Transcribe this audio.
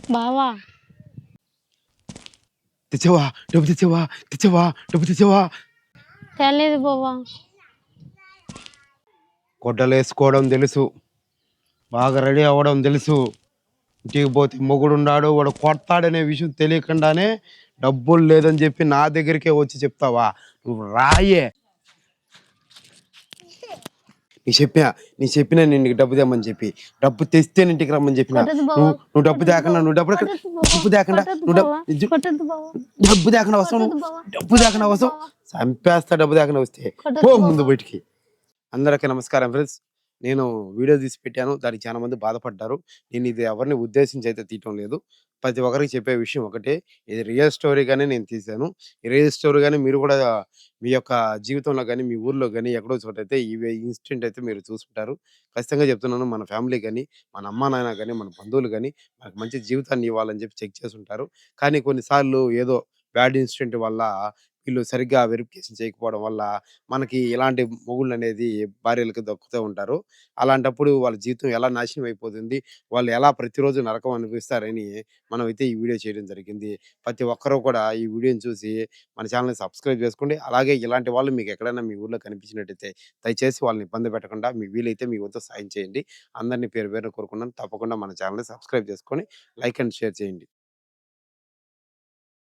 బావా తెచ్చావా? డబ్బు తెచ్చావా? తెచ్చావా? డబ్బు తెచ్చావా? తెలీదు బావా. గొడ్డలేసుకోవడం తెలుసు, బాగా రెడీ అవ్వడం తెలుసు. ఇంటికి పోతే మొగుడున్నాడు, వాడు కొడతాడనే విషయం తెలియకుండానే డబ్బులు లేదని చెప్పి నా దగ్గరికే వచ్చి చెప్తావా? నువ్వు రాయే. నీ చెప్పినా నేను నీకు డబ్బు తెమ్మని చెప్పి, డబ్బు తెస్తే ఇంటికి రమ్మని చెప్పిన. కొట్టద్దు బావా. నువ్వు డబ్బు కొట్టద్దు తేకుండా బావా. నువ్వు డబ్బు కొట్టద్దు బావా. డబ్బు తేకుండా కొట్టద్దు నువ్వు బావా. కొట్టద్దు బావా. డబ్బు తేకుండా వస్తావు. కొట్టద్దు నువ్వు బావా. డబ్బు తేకుండా కొట్టద్దు వస్తావు, బావా. చంపేస్తా. డబ్బు తేకుండా వస్తే పో కొట్టద్దు ముందు బావా. బయటికి. అందరికీ నమస్కారం ఫ్రెండ్స్. నేను వీడియో తీసి పెట్టాను. దానికి చాలా మంది బాధపడ్డారు. నేను ఇది ఎవరిని ఉద్దేశించి అయితే తీయటం లేదు. ప్రతి ఒక్కరికి చెప్పే విషయం ఒకటే. ఇది రియల్ స్టోరీగానే నేను తీశాను. ఈ రియల్ స్టోరీగానే మీరు కూడా మీ యొక్క జీవితంలో గాని, మీ ఊర్లో గాని ఎక్కడో చోటైతే ఇన్సిడెంట్ అయితే మీరు చూసుంటారు. ఖచ్చితంగా చెప్తున్నాను. మన ఫ్యామిలీ గాని, మన అమ్మా నాన్న గాని, మన బంధువులు గాని మనకు మంచి జీవితాన్ని ఇవ్వాలని చెప్పి చెక్ చేసుంటారు. కానీ కొన్నిసార్లు ఏదో బ్యాడ్ ఇన్సిడెంట్ వల్ల వీళ్ళు సరిగ్గా వెరిఫికేషన్ చేయకపోవడం వల్ల మనకి ఇలాంటి మొగుళ్ళనేది భార్యలకు దక్కుతూ ఉంటారు. అలాంటప్పుడు వాళ్ళ జీవితం ఎలా నాశనం అయిపోతుంది, వాళ్ళు ఎలా ప్రతిరోజు నరకం అనుభవిస్తారని మనమైతే ఈ వీడియో చేయడం జరిగింది. ప్రతి ఒక్కరు కూడా ఈ వీడియోని చూసి మన ఛానెల్‌ని సబ్స్క్రైబ్ చేసుకోండి. అలాగే ఇలాంటి వాళ్ళు మీకు ఎక్కడైనా మీ ఊర్లో కనిపించినట్టయితే దయచేసి వాళ్ళని ఇబ్బంది పెట్టకుండా మీకు వీలైతే మీ వంతు సాయం చేయండి. అందరిని పేరు పేరున కోరుకున్నాను. తప్పకుండా మన ఛానెల్‌ని సబ్స్క్రైబ్ చేసుకొని లైక్ అండ్ షేర్ చేయండి.